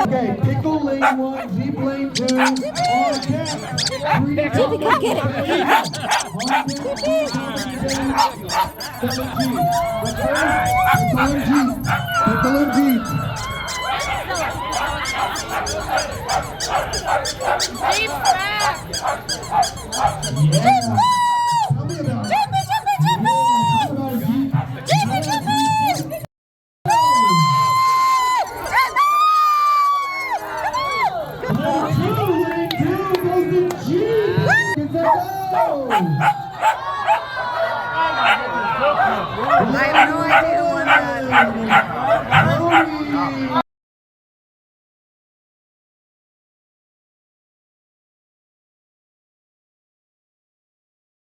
Okay, pickle lane 1, jeep lane 2, on deck. Jippy, come get it. Pickle and jeep. Jeep back! Yeah.